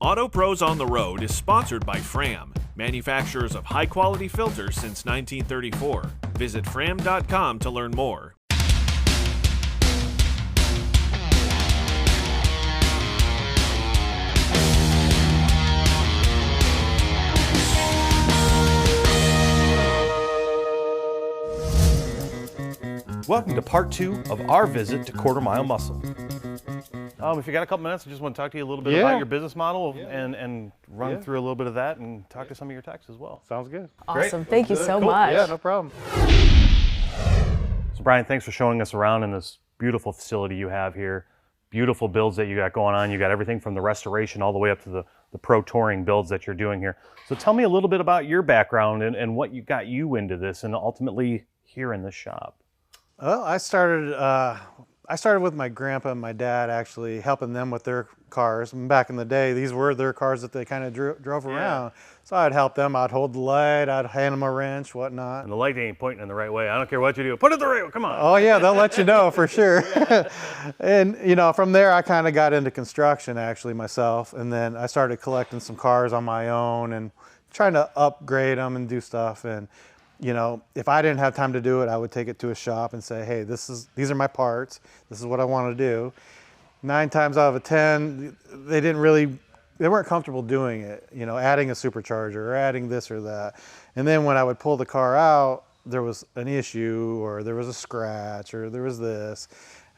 Auto Pros on the Road is sponsored by Fram, manufacturers of high-quality filters since 1934. Visit fram.com to learn more. Welcome to part 2 of our visit to Quarter Mile Muscle. If you got a couple minutes, I just want to talk to you a little bit about your business model and run through a little bit of that and talk to some of your techs as well. Sounds good. Awesome. Great. Thank you so much. Yeah, no problem. So Brian, thanks for showing us around in this beautiful facility you have here. Beautiful builds that you got going on. You got everything from the restoration all the way up to the pro touring builds that you're doing here. So tell me a little bit about your background and what got you into this and ultimately here in this shop. Well, I started with my grandpa and my dad, actually helping them with their cars. And back in the day, these were their cars that they kind of drove around. So I'd help them. I'd hold the light. I'd hand them a wrench, whatnot. And the light ain't pointing in the right way. I don't care what you do. Put it the right way. Come on. Oh yeah, they'll let you know for sure. And from there, I kind of got into construction actually myself. And then I started collecting some cars on my own and trying to upgrade them and do stuff. And if I didn't have time to do it, I would take it to a shop and say, hey, these are my parts. This is what I want to do. 9 times out of 10, they weren't comfortable doing it, adding a supercharger or adding this or that. And then when I would pull the car out, there was an issue or there was a scratch or there was this.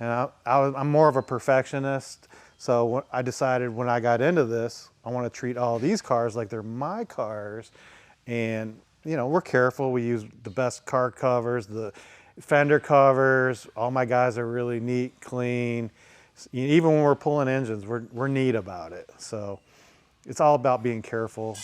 And I'm more of a perfectionist. So I decided when I got into this, I want to treat all these cars like they're my cars. And we're careful. We use the best car covers, the fender covers. All my guys are really neat, clean. Even when we're pulling engines, we're neat about it. So it's all about being careful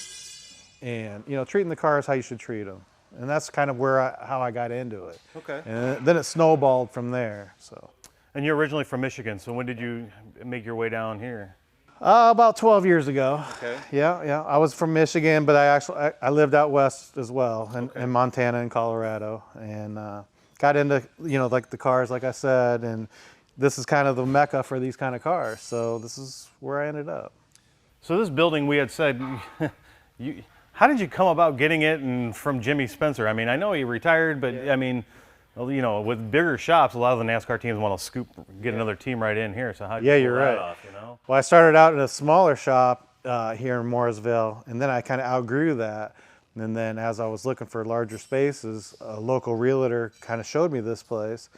and, treating the cars how you should treat them. And that's kind of how I got into it. Okay. And then it snowballed from there. So. And you're originally from Michigan, so when did you make your way down here? About 12 years ago. Okay. Yeah. I was from Michigan, but I lived out west as well, in Montana and Colorado, and got into like the cars, like I said, and this is kind of the mecca for these kind of cars. So this is where I ended up. So this building, we had said, how did you come about getting it and from Jimmy Spencer? I mean, I know he retired, but I mean, with bigger shops, a lot of the NASCAR teams want to get another team right in here. So how did you pull that off, Well, I started out in a smaller shop here in Mooresville, and then I kind of outgrew that. And then as I was looking for larger spaces, a local realtor kind of showed me this place,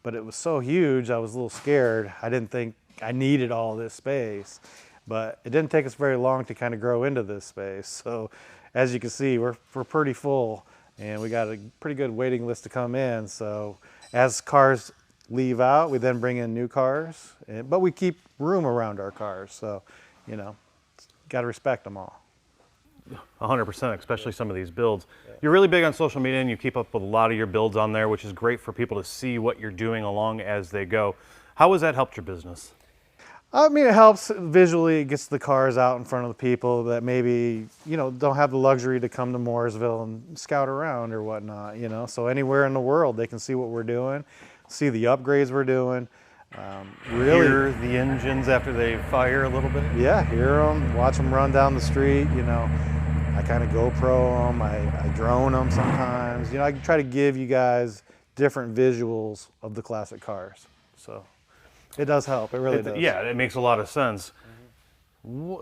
but it was so huge, I was a little scared. I didn't think I needed all this space, but it didn't take us very long to kind of grow into this space. So as you can see, we're pretty full. And we got a pretty good waiting list to come in. So as cars leave out, we then bring in new cars. But we keep room around our cars. So, got to respect them all. 100%, especially some of these builds. You're really big on social media and you keep up with a lot of your builds on there, which is great for people to see what you're doing along as they go. How has that helped your business? I mean, it helps visually. It gets the cars out in front of the people that maybe, don't have the luxury to come to Mooresville and scout around or whatnot, So anywhere in the world, they can see what we're doing, see the upgrades we're doing. Really hear the engines after they fire a little bit? Yeah, hear them, watch them run down the street, I kind of GoPro them, I drone them sometimes. I try to give you guys different visuals of the classic cars, so. It does help. It really does. Yeah, it makes a lot of sense.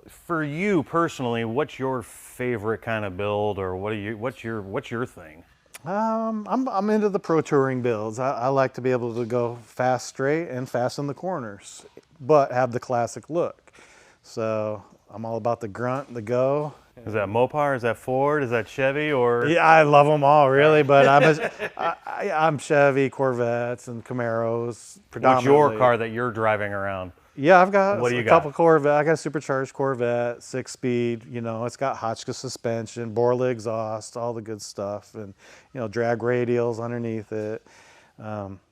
For you personally, what's your favorite kind of build, or what's your thing? I'm into the pro touring builds. I like to be able to go fast straight and fast in the corners, but have the classic look. So I'm all about the grunt, the go. Is that Mopar? Is that Ford? Is that Chevy? Or yeah, I love them all really, but I'm Chevy, Corvettes, and Camaros predominantly. What's your car that you're driving around? Yeah, I've got a couple Corvette. I got a supercharged Corvette, 6-speed. It's got Hotchkiss suspension, Borla exhaust, all the good stuff, and drag radials underneath it.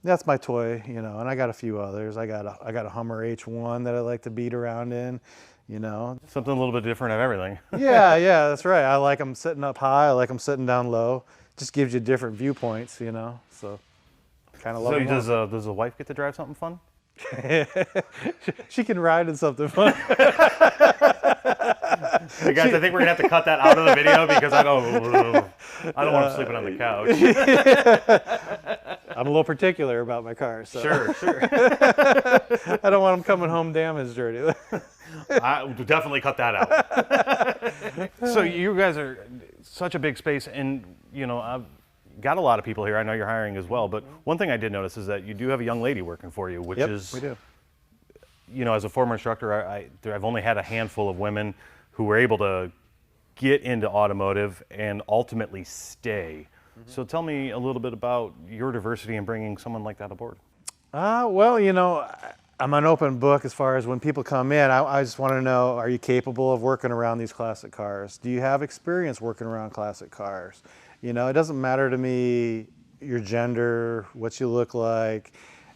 That's my toy, and I got a few others. I got a Hummer H1 that I like to beat around in. Something a little bit different of everything. yeah, that's right. I like them sitting up high. I like them sitting down low. Just gives you different viewpoints, So, kind of love them. Does the wife get to drive something fun? She can ride in something fun. Hey guys, I think we're gonna have to cut that out of the video because I don't want him sleeping on the couch. I'm a little particular about my cars. So. Sure. I don't want them coming home damaged or anything. I will definitely cut that out. So you guys are such a big space, and I've got a lot of people here. I know you're hiring as well, but one thing I did notice is that you do have a young lady working for you, which is, we do. As a former instructor, I've only had a handful of women who were able to get into automotive and ultimately stay. So tell me a little bit about your diversity in bringing someone like that aboard. Well, I'm an open book as far as when people come in. I just want to know, are you capable of working around these classic cars? Do you have experience working around classic cars? It doesn't matter to me your gender, what you look like.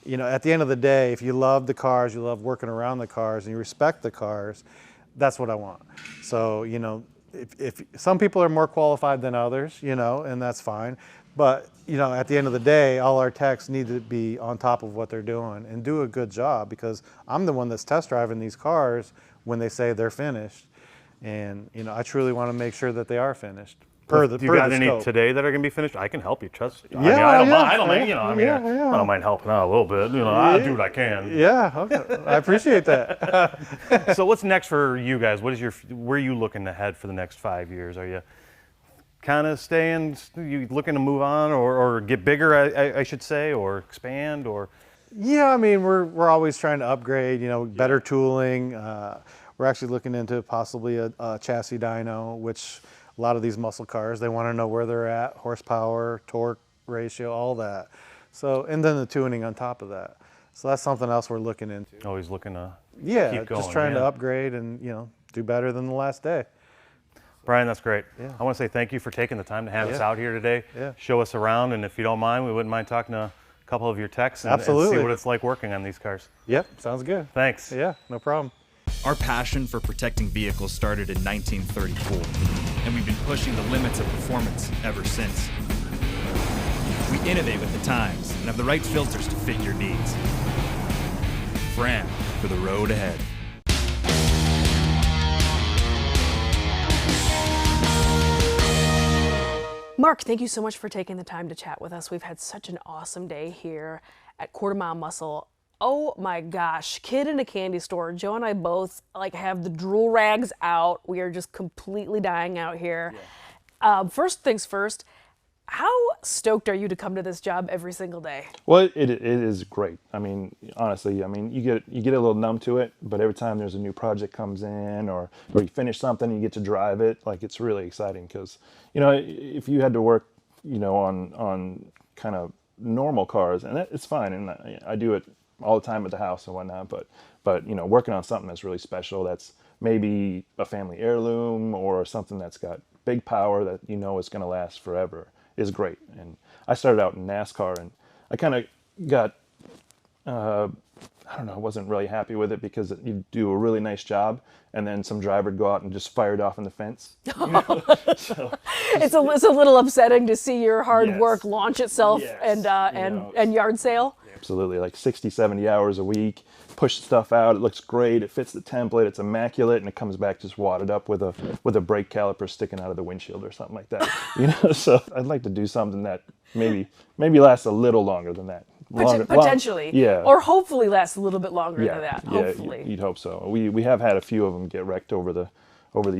At the end of the day, if you love the cars, you love working around the cars, and you respect the cars, that's what I want. So, if some people are more qualified than others, and that's fine. But, at the end of the day, all our techs need to be on top of what they're doing and do a good job, because I'm the one that's test driving these cars when they say they're finished. And, I truly want to make sure that they are finished. Do you got any today that are going to be finished? I can help you. Trust. Yeah, I don't mind helping out a little bit. I do what I can. Yeah, okay. I appreciate that. So what's next for you guys? Where are you looking ahead for the next 5 years? Are you kind of staying? You looking to move on or get bigger? I should say, or expand, or? Yeah, we're always trying to upgrade. Better tooling. We're actually looking into possibly a chassis dyno, which. A lot of these muscle cars, they want to know where they're at, horsepower, torque ratio, all that. So, and then the tuning on top of that. So that's something else we're looking into. Always looking to keep going. Just trying to upgrade and do better than the last day. Brian, that's great. Yeah. I want to say thank you for taking the time to have us out here today. Yeah. Show us around, and if you don't mind, we wouldn't mind talking to a couple of your techs and see what it's like working on these cars. Yep, sounds good. Thanks. Yeah, no problem. Our passion for protecting vehicles started in 1934, and we've been pushing the limits of performance ever since. We innovate with the times and have the right filters to fit your needs. Fram for the road ahead. Mark, thank you so much for taking the time to chat with us. We've had such an awesome day here at Quarter Mile Muscle. Oh my gosh, kid in a candy store. Joe and I both have the drool rags out. We are just completely dying out here. Yeah. First things first, how stoked are you to come to this job every single day? Well, it is great. Honestly, you get a little numb to it, but every time there's a new project comes in or you finish something, you get to drive it. It's really exciting because, if you had to work, on kind of normal cars, and it's fine, and I do it all the time at the house and whatnot, but working on something that's really special, that's maybe a family heirloom or something that's got big power that is going to last forever is great. And I started out in NASCAR, and I kind of got I don't know, I wasn't really happy with it because you do a really nice job and then some driver would go out and just fire it off in the fence. So, it's a little upsetting to see your hard work launch itself and yard sale. Absolutely, like 60, 70 hours a week, push stuff out, it looks great, it fits the template, it's immaculate, and it comes back just wadded up with a brake caliper sticking out of the windshield or something like that. So I'd like to do something that maybe lasts a little longer than that. Potentially. Or hopefully lasts a little bit longer than that. Hopefully. You'd hope so. We have had a few of them get wrecked over the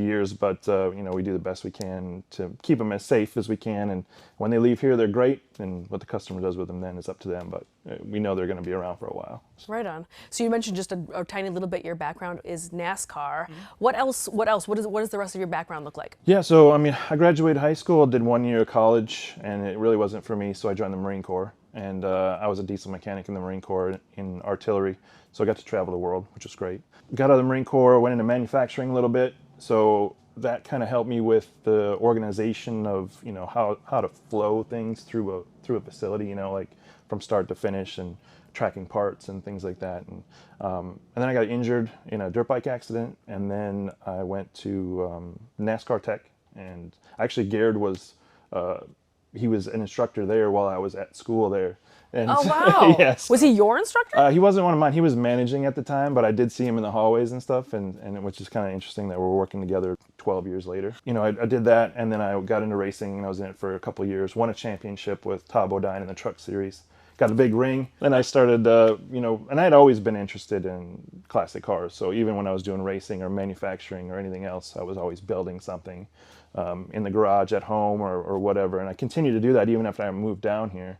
years, but we do the best we can to keep them as safe as we can. And when they leave here, they're great. And what the customer does with them then is up to them. But we know they're going to be around for a while. So. Right on. So you mentioned just a tiny little bit. Your background is NASCAR. Mm-hmm. What else? What does the rest of your background look like? Yeah. So I graduated high school, did 1 year of college, and it really wasn't for me. So I joined the Marine Corps. And I was a diesel mechanic in the Marine Corps in artillery, so I got to travel the world, which was great. Got out of the Marine Corps, went into manufacturing a little bit, so that kind of helped me with the organization of how to flow things through a facility, like from start to finish and tracking parts and things like that. And then I got injured in a dirt bike accident, and then I went to NASCAR Tech, and actually Garrett was he was an instructor there while I was at school there. And Oh, wow. yes. Was he your instructor? He wasn't one of mine. He was managing at the time, but I did see him in the hallways and stuff, which is kind of interesting that we're working together 12 years later. You know, I did that, and then I got into racing, and I was in it for a couple of years. Won a championship with Todd Bodine in the truck series. Got a big ring. Then I started, you know, and I'd always been interested in classic cars. So even when I was doing racing or manufacturing or anything else, I was always building something in the garage at home or whatever. And I continued to do that even after I moved down here.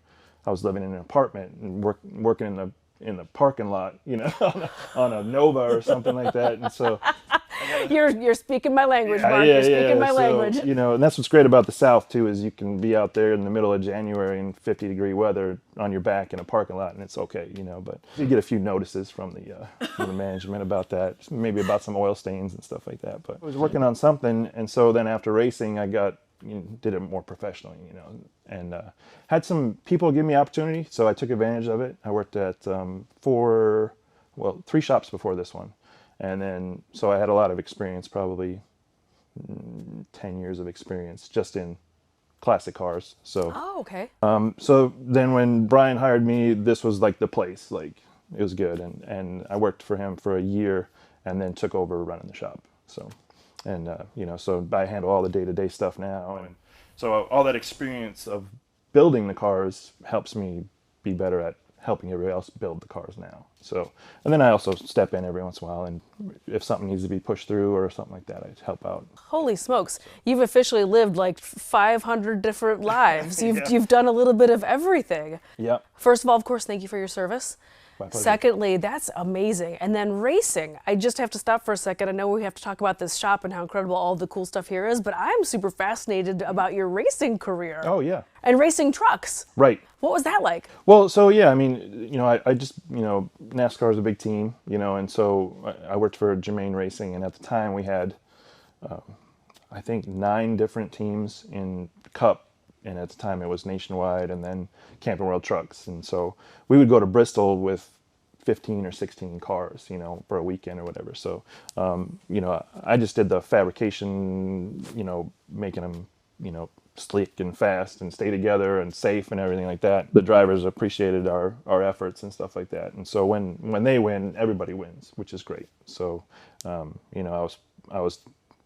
I was living in an apartment and working in the parking lot, you know, on a Nova or something like that. And so You're speaking my language, Mark. You're speaking my so, language. you know, and that's what's great about the South too, is you can be out there in the middle of January in 50-degree weather on your back in a parking lot, and it's okay, you know. But you get a few notices from the management about that, maybe about some oil stains and stuff like that. But I was working on something, and so then after racing, I did it more professionally, you know, and had some people give me opportunity, so I took advantage of it. I worked at 3 shops before this one. And then, so I had a lot of experience, probably 10 years of experience just in classic cars. So, Oh, okay. so then when Brian hired me, this was like the place, like it was good. And I worked for him for a year and then took over running the shop. So, and, you know, so I handle all the day-to-day stuff now. And so all that experience of building the cars helps me be better at helping everybody else build the cars now. So, and then I also step in every once in a while, and if something needs to be pushed through or something like that, I help out. Holy smokes. You've officially lived like 500 different lives. You've done a little bit of everything. Yep. First of all, of course, thank you for your service. My pleasure. Secondly, that's amazing. And then racing. I just have to stop for a second. I know we have to talk about this shop and how incredible all the cool stuff here is, but I'm super fascinated about your racing career. Oh, yeah. And racing trucks. Right. What was that like? Well, so yeah, I mean, you know, I just, you know, NASCAR is a big team, you know, and so I worked for Germain Racing, and at the time we had, I think, 9 different teams in Cup. And at the time it was Nationwide and then Camping World Trucks. And so we would go to Bristol with 15 or 16 cars, you know, for a weekend or whatever. So, you know, I just did the fabrication, you know, making them, you know, sleek and fast and stay together and safe and everything like that. The drivers appreciated our efforts and stuff like that. And so when they win, everybody wins, which is great. So, you know, I was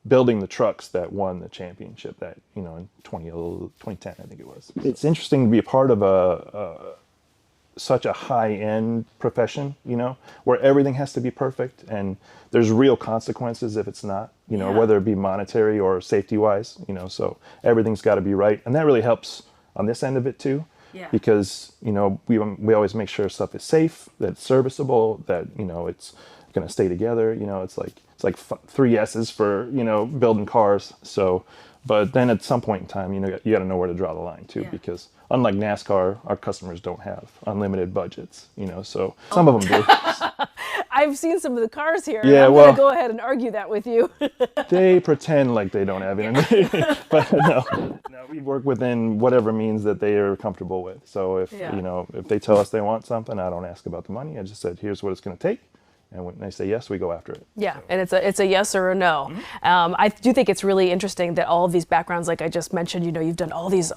building the trucks that won the championship that, you know, in 2010, I think it was. It's interesting to be a part of such a high-end profession, you know, where everything has to be perfect and there's real consequences if it's not, you know, whether it be monetary or safety-wise, you know, so everything's got to be right. And that really helps on this end of it too, because, you know, we always make sure stuff is safe, that it's serviceable, that, you know, it's going to stay together, you know, it's like 3 S's for, you know, building cars. So, but then at some point in time, you know, you got to know where to draw the line too, because unlike NASCAR, our customers don't have unlimited budgets, you know, so some of them do. I've seen some of the cars here. Yeah, I'm well, going to go ahead and argue that with you. They pretend like they don't have it, but no, we work within whatever means that they are comfortable with. So if, you know, if they tell us they want something, I don't ask about the money. I just said, here's what it's going to take. And when they say yes, we go after it. Yeah, so. And it's a yes or a no. I do think it's really interesting that all of these backgrounds, like I just mentioned, you know, you've done all these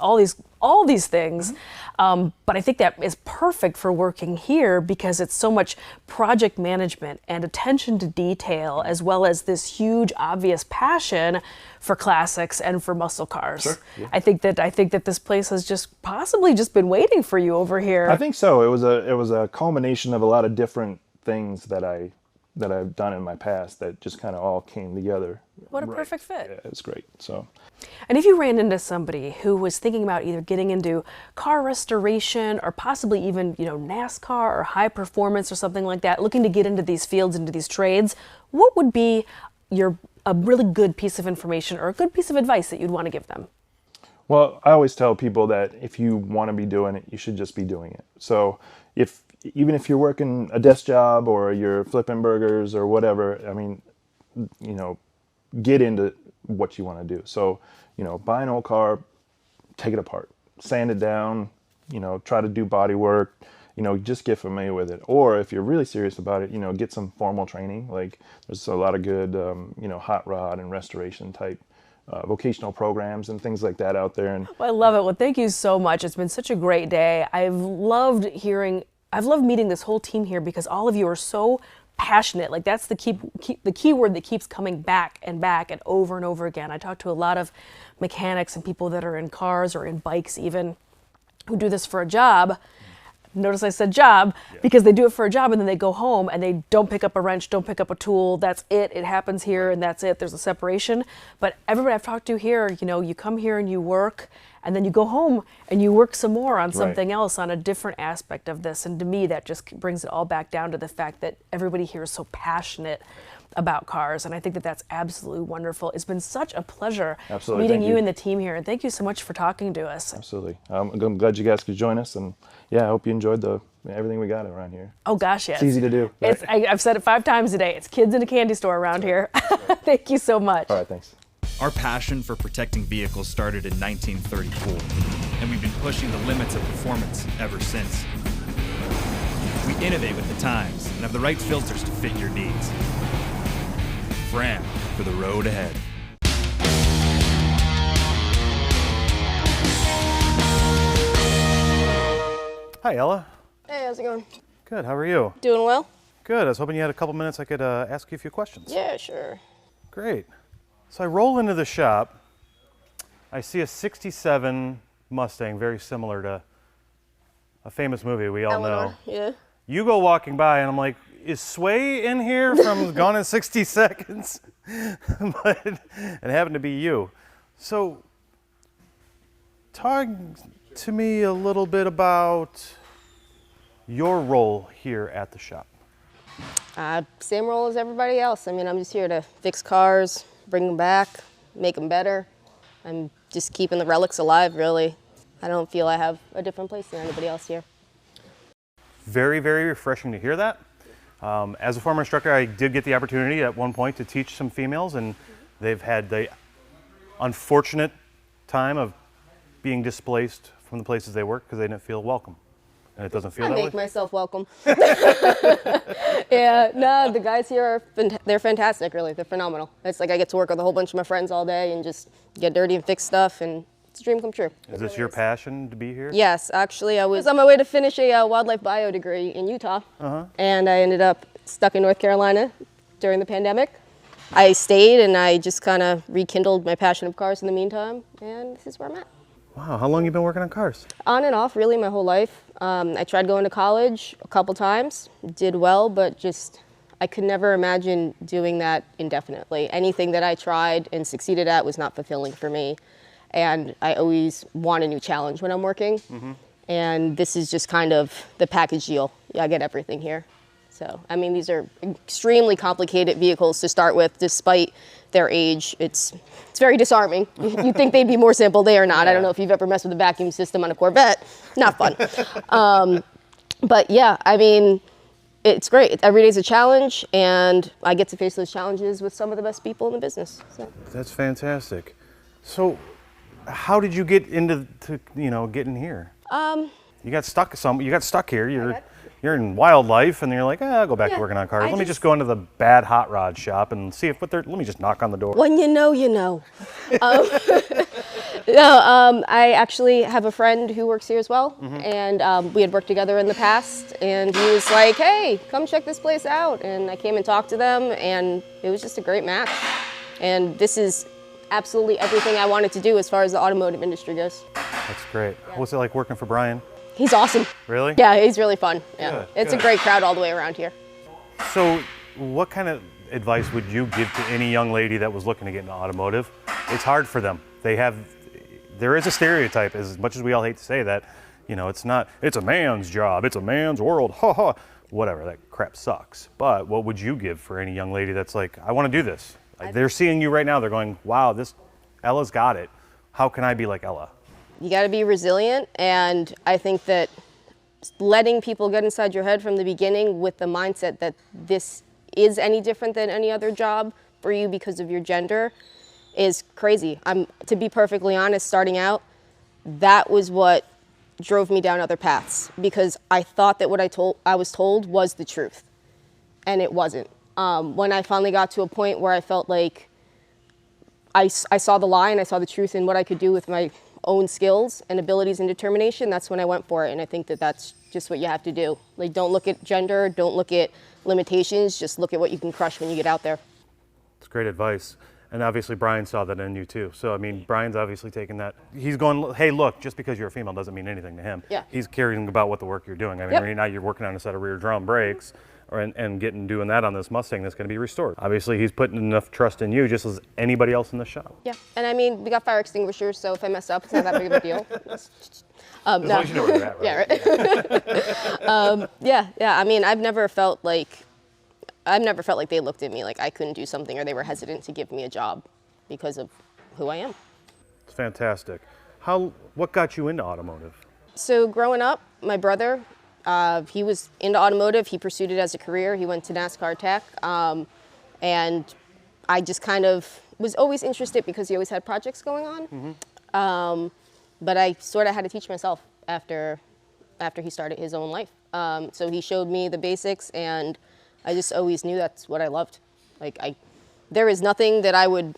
things, but I think that is perfect for working here because it's so much project management and attention to detail, as well as this huge, obvious passion for classics and for muscle cars. Sure, yeah. I think that this place has just possibly just been waiting for you over here. I think so. It was a culmination of a lot of different things that I've done in my past that just kind of all came together. What a perfect fit. Yeah, it's great. So, and if you ran into somebody who was thinking about either getting into car restoration or possibly even, you know, NASCAR or high performance or something like that, looking to get into these fields, into these trades, what would be a really good piece of information or a good piece of advice that you'd want to give them? Well, I always tell people that if you want to be doing it, you should just be doing it. So even if you're working a desk job or you're flipping burgers or whatever, I mean, you know, get into what you want to do. So, you know, buy an old car, take it apart, sand it down, you know, try to do body work, you know, just get familiar with it. Or if you're really serious about it, you know, get some formal training. Like there's a lot of good, you know, hot rod and restoration type vocational programs and things like that out there. And Well, I love it. Well, thank you so much. It's been such a great day. I've loved meeting this whole team here because all of you are so passionate. Like that's the key word that keeps coming back and over again. I talk to a lot of mechanics and people that are in cars or in bikes even who do this for a job. Notice I said job because they do it for a job and then they go home and they don't pick up a wrench, don't pick up a tool. That's it. It happens here and that's it. There's a separation. But everybody I've talked to here, you come here and you work and then you go home and you work some more on something else, on a different aspect of this. And to me, that just brings it all back down to the fact that everybody here is so passionate about cars, and I think that that's absolutely wonderful. It's been such a pleasure meeting you and the team here, and thank you so much for talking to us. Absolutely. I'm glad you guys could join us, and yeah, I hope you enjoyed everything we got around here. Oh gosh, yes. It's easy to do. Right? I've said it 5 times today. It's kids in a candy store around here. Thank you so much. All right, thanks. Our passion for protecting vehicles started in 1934, and we've been pushing the limits of performance ever since. We innovate with the times and have the right filters to fit your needs. Fram for the road ahead. Hi, Ella. Hey, how's it going? Good. How are you? Doing well? Good. I was hoping you had a couple minutes I could ask you a few questions. Yeah, sure. Great. So I roll into the shop. I see a 67 Mustang, very similar to a famous movie we all know. Yeah. You go walking by and I'm like, is Sway in here from Gone in 60 Seconds? But it happened to be you. So talk to me a little bit about your role here at the shop. Same role as everybody else. I mean, I'm just here to fix cars, bring them back, make them better. I'm just keeping the relics alive, really. I don't feel I have a different place than anybody else here. Very, very refreshing to hear that. As a former instructor, I did get the opportunity at one point to teach some females, and they've had the unfortunate time of being displaced from the places they work because they didn't feel welcome. And it doesn't feel that way? I make myself welcome. Yeah, no, the guys here are, they're fantastic, really. They're phenomenal. It's like I get to work with a whole bunch of my friends all day and just get dirty and fix stuff, and it's a dream come true. Is this your passion to be here? Yes, actually, I was on my way to finish a wildlife bio degree in Utah, and I ended up stuck in North Carolina during the pandemic. I stayed, and I just kind of rekindled my passion of cars in the meantime, and this is where I'm at. Wow, how long have you been working on cars? On and off, really, my whole life. I tried going to college a couple times, did well, but just I could never imagine doing that indefinitely. Anything that I tried and succeeded at was not fulfilling for me. And I always want a new challenge when I'm working. And this is just kind of the package deal. Yeah, I get everything here. So, I mean, these are extremely complicated vehicles to start with, despite their age. It's very disarming. You'd think they'd be more simple. They are not. I don't know if you've ever messed with a vacuum system on a Corvette. Not fun. But yeah, I mean, it's great. Every day's a challenge, and I get to face those challenges with some of the best people in the business. So. That's fantastic. So, how did you get into getting here? You got stuck here. You're in wildlife, and you're like, I'll go back to working on cars. Let me just go into the bad hot rod shop and see let me just knock on the door. When you know, you know. No, I actually have a friend who works here as well, and we had worked together in the past, and he was like, hey, come check this place out. And I came and talked to them, and it was just a great match. And this is absolutely everything I wanted to do as far as the automotive industry goes. That's great. Yeah. What's it like working for Brian? He's awesome. Really? Yeah, he's really fun. Yeah, it's good. a great crowd all the way around here. So, what kind of advice would you give to any young lady that was looking to get into automotive? It's hard for them. There is a stereotype, as much as we all hate to say that, it's a man's job, it's a man's world, ha ha, whatever, that crap sucks. But what would you give for any young lady that's like, I want to do this? They're seeing you right now, they're going, wow, Ella's got it. How can I be like Ella? You got to be resilient, and I think that letting people get inside your head from the beginning with the mindset that this is any different than any other job for you because of your gender is crazy. To be perfectly honest, starting out, that was what drove me down other paths, because I thought that what I was told was the truth, and it wasn't. When I finally got to a point where I felt like I saw the line, I saw the truth in what I could do with my own skills and abilities and determination. That's when I went for it, and I think that that's just what you have to do. Like, don't look at gender, don't look at limitations, just look at what you can crush when you get out there. It's great advice. And obviously Brian saw that in you too. So I mean, Brian's obviously taken that. He's going, hey, look, just because you're a female doesn't mean anything to him. Yeah. He's caring about what the work you're doing. I mean, Yep. right now you're working on a set of rear drum brakes and doing that on this Mustang that's going to be restored. Obviously he's putting enough trust in you just as anybody else in the shop. Yeah, and I mean, we got fire extinguishers, so if I mess up, it's not that big of a deal. As long as you know where they're at, right? Yeah, right. Yeah. I mean, I've never felt like they looked at me like I couldn't do something or they were hesitant to give me a job because of who I am. It's fantastic. What got you into automotive? So growing up, my brother, he was into automotive. He pursued it as a career. He went to NASCAR Tech, and I just kind of was always interested because he always had projects going on. Mm-hmm. But I sort of had to teach myself after he started his own life. So he showed me the basics, and I just always knew that's what I loved. There is nothing that I would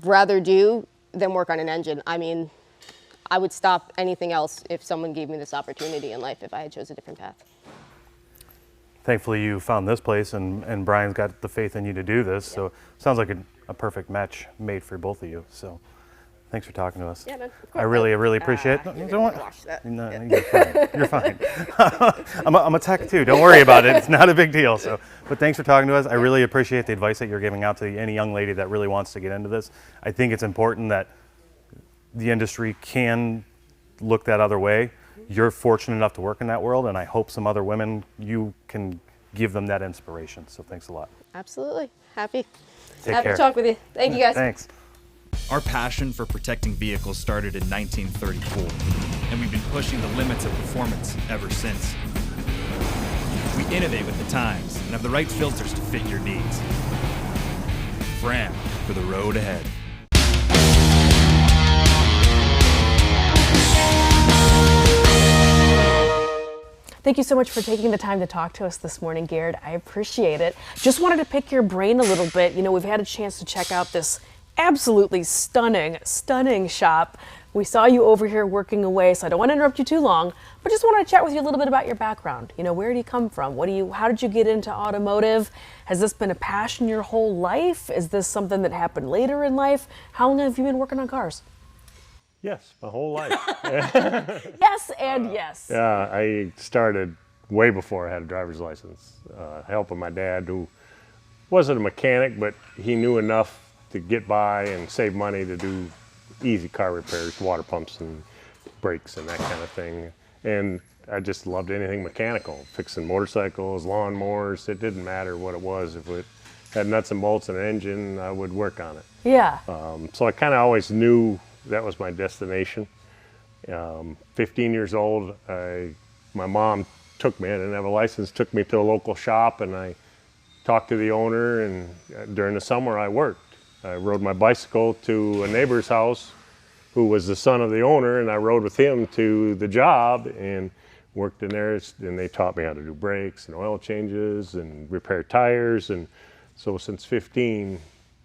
rather do than work on an engine. I mean, I would stop anything else if someone gave me this opportunity in life if I had chose a different path. Thankfully you found this place and Brian's got the faith in you to do this. Yeah. So it sounds like a perfect match made for both of you. So thanks for talking to us. Yeah, man. I really appreciate it. You don't want wash that. No, you're fine. You're fine. I'm a tech too. Don't worry about it. It's not a big deal. So, but thanks for talking to us. I really appreciate the advice that you're giving out to any young lady that really wants to get into this. I think it's important that the industry can look that other way. You're fortunate enough to work in that world, and I hope some other women, you can give them that inspiration. So thanks a lot. Absolutely. Happy Take care. to talk with you. Thank you guys. Thanks. Our passion for protecting vehicles started in 1934, and we've been pushing the limits of performance ever since. We innovate with the times and have the right filters to fit your needs. Fram for the road ahead. Thank you so much for taking the time to talk to us this morning, Garrett. I appreciate it. Just wanted to pick your brain a little bit. You know, we've had a chance to check out this absolutely stunning shop. We saw you over here working away, so I don't want to interrupt you too long, but just wanted to chat with you a little bit about your background. You know, where do you come from? How did you get into automotive? Has this been a passion your whole life? Is this something that happened later in life? How long have you been working on cars? Yes, my whole life. Yes and yes. Yeah, I started way before I had a driver's license, helping my dad, who wasn't a mechanic, but he knew enough to get by and save money to do easy car repairs, water pumps and brakes and that kind of thing. And I just loved anything mechanical, fixing motorcycles, lawnmowers. It didn't matter what it was. If it had nuts and bolts and an engine, I would work on it. Yeah. So I kind of always knew that was my destination. 15 years old, my mom took me, I didn't have a license, took me to a local shop, and I talked to the owner, and during the summer I worked. I rode my bicycle to a neighbor's house who was the son of the owner, and I rode with him to the job and worked in there, and they taught me how to do brakes and oil changes and repair tires. And so since 15,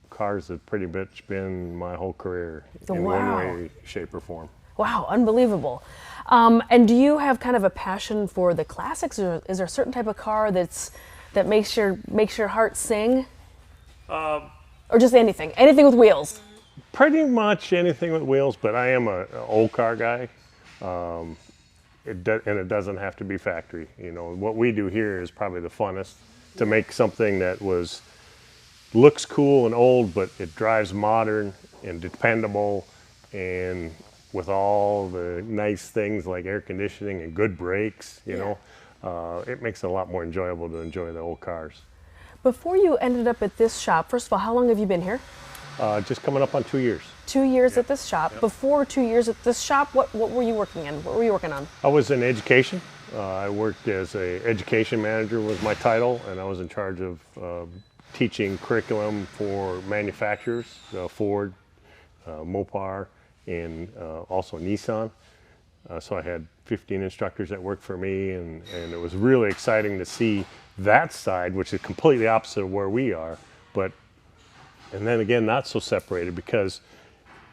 cars have pretty much been my whole career in one way, shape, or form. Wow, unbelievable. And do you have kind of a passion for the classics, or is there a certain type of car that makes your heart sing? Or just anything with wheels? Pretty much anything with wheels, but I am an old car guy. And it doesn't have to be factory. You know, what we do here is probably the funnest, to make something that looks cool and old, but it drives modern and dependable, and with all the nice things like air conditioning and good brakes, you know, it makes it a lot more enjoyable to enjoy the old cars. Before you ended up at this shop, first of all, how long have you been here? Just coming up on 2 years. 2 years at this shop. Before 2 years at this shop, what were you working in? What were you working on? I was in education. I worked as an education manager was my title, and I was in charge of teaching curriculum for manufacturers, Ford, Mopar, and also Nissan. So I had 15 instructors that worked for me, and it was really exciting to see that side, which is completely opposite of where we are, but and then again not so separated because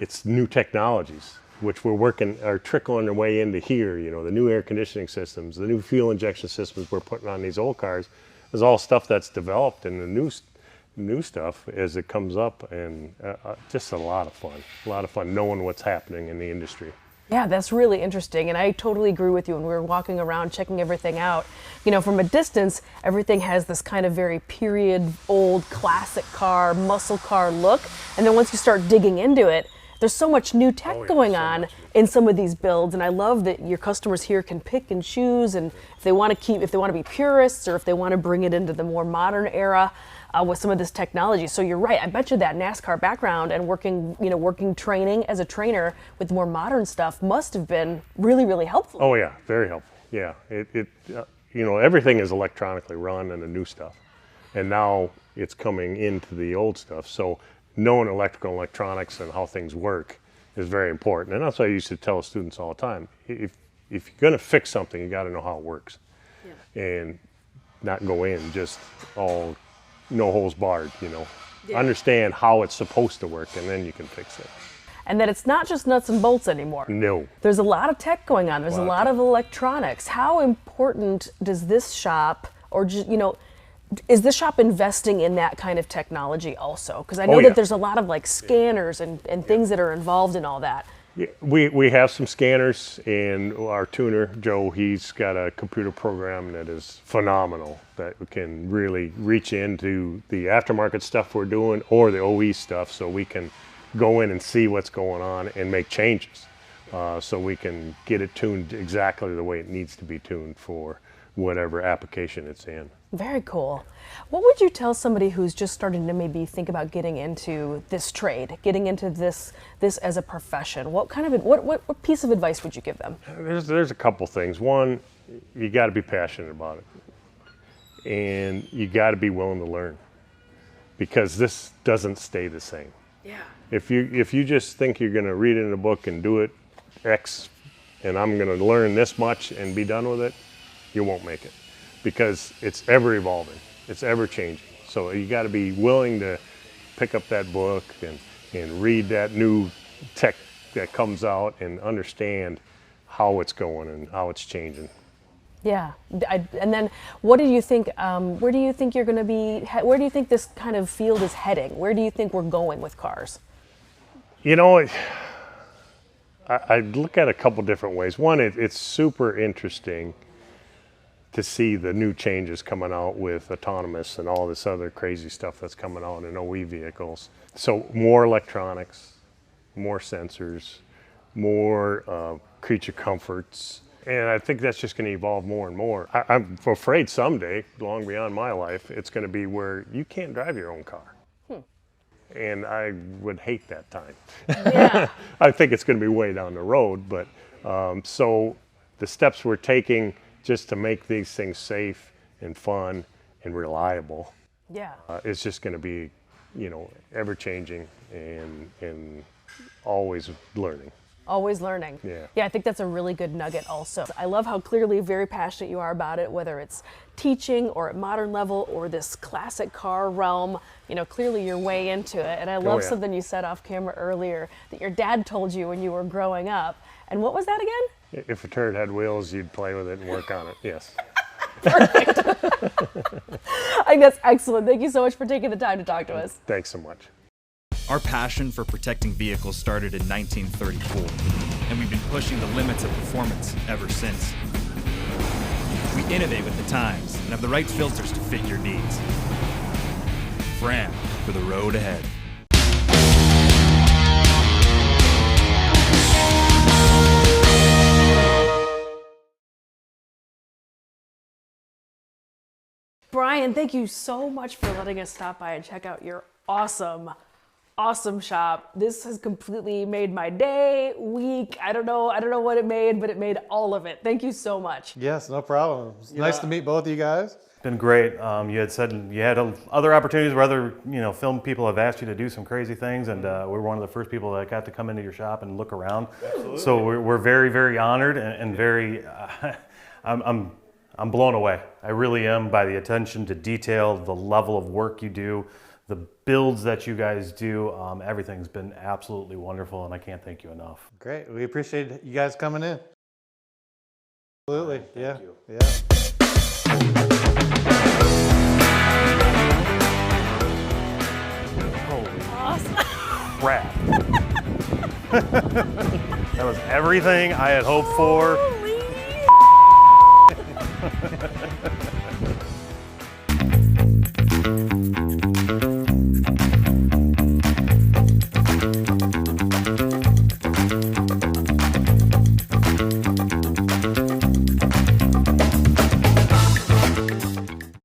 it's new technologies which are trickling their way into here. You know, the new air conditioning systems, the new fuel injection systems we're putting on these old cars is all stuff that's developed, and the new stuff as it comes up, and just a lot of fun knowing what's happening in the industry. Yeah, that's really interesting, and I totally agree with you. When we were walking around checking everything out, you know, from a distance, everything has this kind of very period old classic car, muscle car look, and then once you start digging into it, there's so much new tech going on in some of these builds, and I love that your customers here can pick and choose, and if they want to be purists, or if they want to bring it into the more modern era with some of this technology. So you're right. I bet you that NASCAR background and working training as a trainer with more modern stuff must have been really, really helpful. Oh yeah, very helpful. Yeah, everything is electronically run and the new stuff, and now it's coming into the old stuff. So knowing electrical and electronics and how things work is very important. And that's what I used to tell students all the time. If you're going to fix something, you got to know how it works, and not go in just all no holes barred. Understand how it's supposed to work, and then you can fix it. And that it's not just nuts and bolts anymore. No. There's a lot of tech going on. There's a lot of electronics. How important does this shop, or just, is this shop investing in that kind of technology also? Because I know that there's a lot of like scanners and things that are involved in all that. Yeah, we have some scanners, and our tuner, Joe, he's got a computer program that is phenomenal, that can really reach into the aftermarket stuff we're doing or the OE stuff, so we can go in and see what's going on and make changes. So we can get it tuned exactly the way it needs to be tuned for whatever application it's in. Very cool. What would you tell somebody who's just starting to maybe think about getting into this trade, getting into this as a profession? What piece of advice would you give them? There's a couple things. One, you got to be passionate about it, and you got to be willing to learn, because this doesn't stay the same. Yeah. If you just think you're going to read it in a book and do it X, and I'm going to learn this much and be done with it, you won't make it, because it's ever evolving, it's ever changing. So you got to be willing to pick up that book and read that new tech that comes out and understand how it's going and how it's changing. Yeah, and then what do you think? Where do you think you're going to be? Where do you think this kind of field is heading? Where do you think we're going with cars? I look at a couple different ways. One, it's super interesting to see the new changes coming out with autonomous and all this other crazy stuff that's coming out in OE vehicles. So more electronics, more sensors, more creature comforts. And I think that's just going to evolve more and more. I'm afraid someday, long beyond my life, it's going to be where you can't drive your own car. And I would hate that time. Yeah. I think it's going to be way down the road. But so the steps we're taking just to make these things safe and fun and reliable, it's just going to be, ever changing and always learning. Always learning. Yeah, I think that's a really good nugget also. I love how clearly very passionate you are about it, whether it's teaching or at modern level or this classic car realm. Clearly you're way into it. And I love something you said off camera earlier that your dad told you when you were growing up. And what was that again? If a turd had wheels, you'd play with it and work on it. Yes. Perfect. I think that's excellent. Thank you so much for taking the time to talk to us. Thanks so much. Our passion for protecting vehicles started in 1934, and we've been pushing the limits of performance ever since. We innovate with the times and have the right filters to fit your needs. Fram, for the road ahead. Brian, thank you so much for letting us stop by and check out your awesome shop. This has completely made my day, week. I don't know what it made, but it made all of it. Thank you so much. Yes, no problem. It's nice to meet both of you guys. It's been great. You had said you had other opportunities where other film people have asked you to do some crazy things, and we were one of the first people that got to come into your shop and look around. Absolutely. So we're very, very honored and very. I'm blown away. I really am by the attention to detail, the level of work you do, the builds that you guys do. Everything's been absolutely wonderful, and I can't thank you enough. Great. We appreciate you guys coming in. Absolutely. Yeah. you. Yeah. Holy Awesome. crap. That was everything I had hoped for.